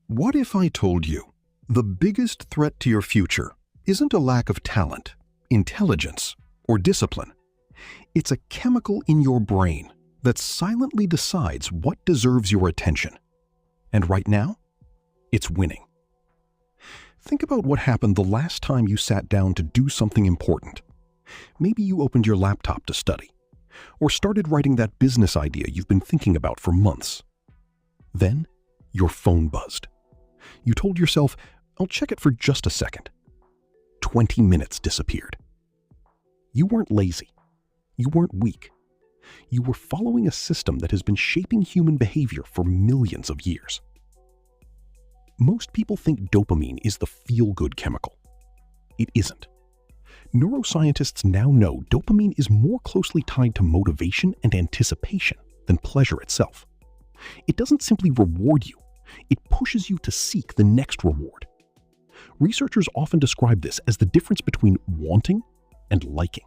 What if I told you the biggest threat to your future isn't a lack of talent, intelligence, or discipline? It's a chemical in your brain that silently decides what deserves your attention. And right now, it's winning. Think about what happened the last time you sat down to do something important. Maybe you opened your laptop to study, or started writing that business idea you've been thinking about for months. Then, your phone buzzed. You told yourself, I'll check it for just a second. 20 minutes disappeared. You weren't lazy. You weren't weak. You were following a system that has been shaping human behavior for millions of years. Most people think dopamine is the feel-good chemical. It isn't. Neuroscientists now know dopamine is more closely tied to motivation and anticipation than pleasure itself. It doesn't simply reward you. It pushes you to seek the next reward. Researchers often describe this as the difference between wanting and liking.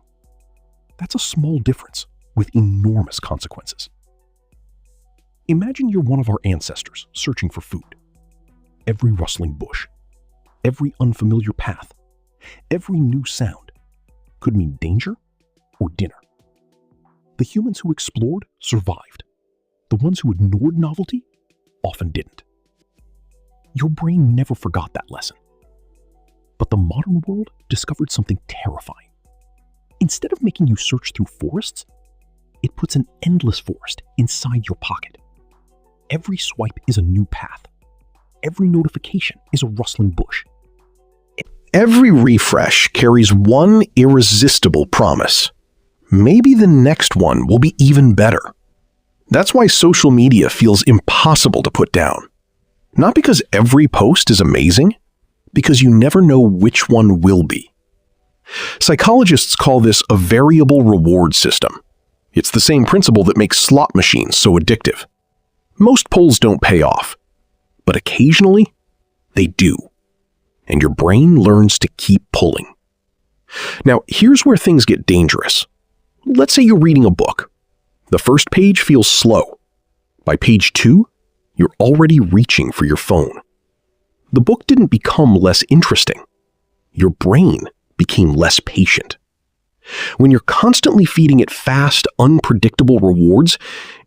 That's a small difference with enormous consequences. Imagine you're one of our ancestors searching for food. Every rustling bush, every unfamiliar path, every new sound could mean danger or dinner. The humans who explored survived. The ones who ignored novelty often didn't. Your brain never forgot that lesson. But the modern world discovered something terrifying. Instead of making you search through forests, it puts an endless forest inside your pocket. Every swipe is a new path. Every notification is a rustling bush. Every refresh carries one irresistible promise. Maybe the next one will be even better. That's why social media feels impossible to put down. Not because every post is amazing, because you never know which one will be. Psychologists call this a variable reward system. It's the same principle that makes slot machines so addictive. Most pulls don't pay off, but occasionally they do. And your brain learns to keep pulling. Now, here's where things get dangerous. Let's say you're reading a book. The first page feels slow. By page 2, you're already reaching for your phone. The book didn't become less interesting. Your brain became less patient. When you're constantly feeding it fast, unpredictable rewards,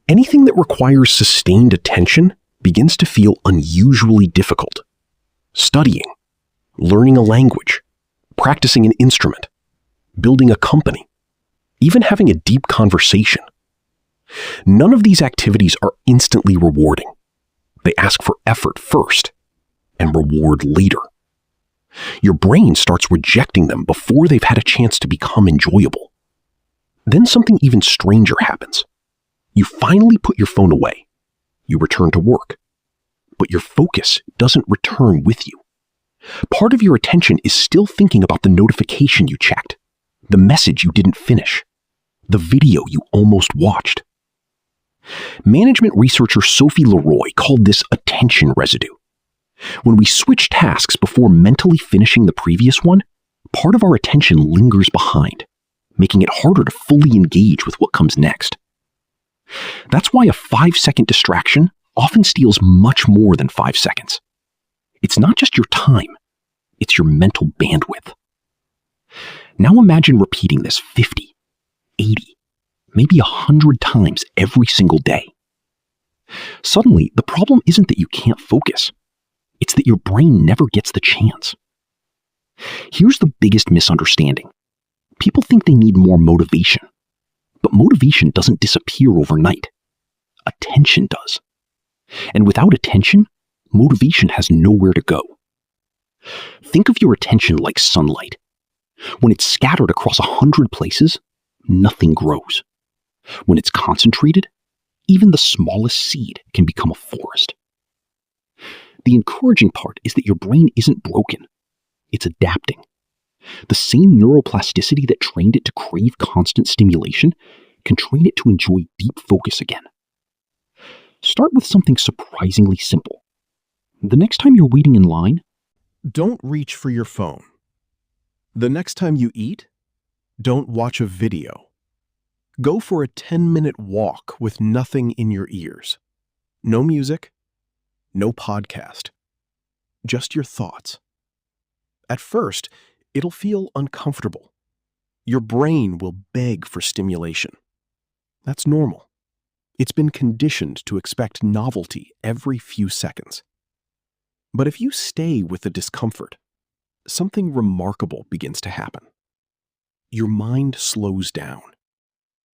anything that requires sustained attention begins to feel unusually difficult. Studying, learning a language, practicing an instrument, building a company, even having a deep conversation. None of these activities are instantly rewarding. They ask for effort first and reward later. Your brain starts rejecting them before they've had a chance to become enjoyable. Then something even stranger happens. You finally put your phone away. You return to work. But your focus doesn't return with you. Part of your attention is still thinking about the notification you checked, the message you didn't finish, the video you almost watched. Management researcher Sophie Leroy called this attention residue. When we switch tasks before mentally finishing the previous one, part of our attention lingers behind, making it harder to fully engage with what comes next. That's why a 5-second distraction often steals much more than 5 seconds. It's not just your time, it's your mental bandwidth. Now imagine repeating this 50, 80, maybe 100 times every single day. Suddenly, the problem isn't that you can't focus. It's that your brain never gets the chance. Here's the biggest misunderstanding. People think they need more motivation. But motivation doesn't disappear overnight. Attention does. And without attention, motivation has nowhere to go. Think of your attention like sunlight. When it's scattered across 100 places, nothing grows. When it's concentrated, even the smallest seed can become a forest. The encouraging part is that your brain isn't broken. It's adapting. The same neuroplasticity that trained it to crave constant stimulation can train it to enjoy deep focus again. Start with something surprisingly simple. The next time you're waiting in line, don't reach for your phone. The next time you eat, don't watch a video. Go for a 10-minute walk with nothing in your ears. No music, no podcast, just your thoughts. At first, it'll feel uncomfortable. Your brain will beg for stimulation. That's normal. It's been conditioned to expect novelty every few seconds. But if you stay with the discomfort, something remarkable begins to happen. Your mind slows down.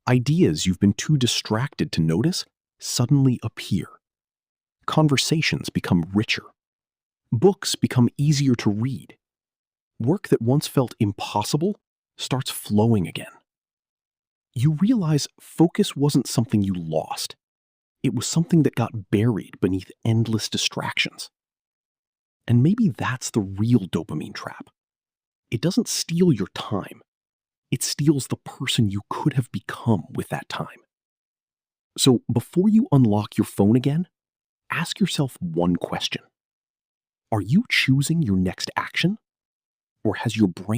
Ideas you've been too distracted to notice suddenly appear. Conversations become richer. Books become easier to read. Work that once felt impossible starts flowing again. You realize focus wasn't something you lost. It was something that got buried beneath endless distractions. And maybe that's the real dopamine trap. It doesn't steal your time. It steals the person you could have become with that time. So before you unlock your phone again, ask yourself one question. Are you choosing your next action? Or has your brain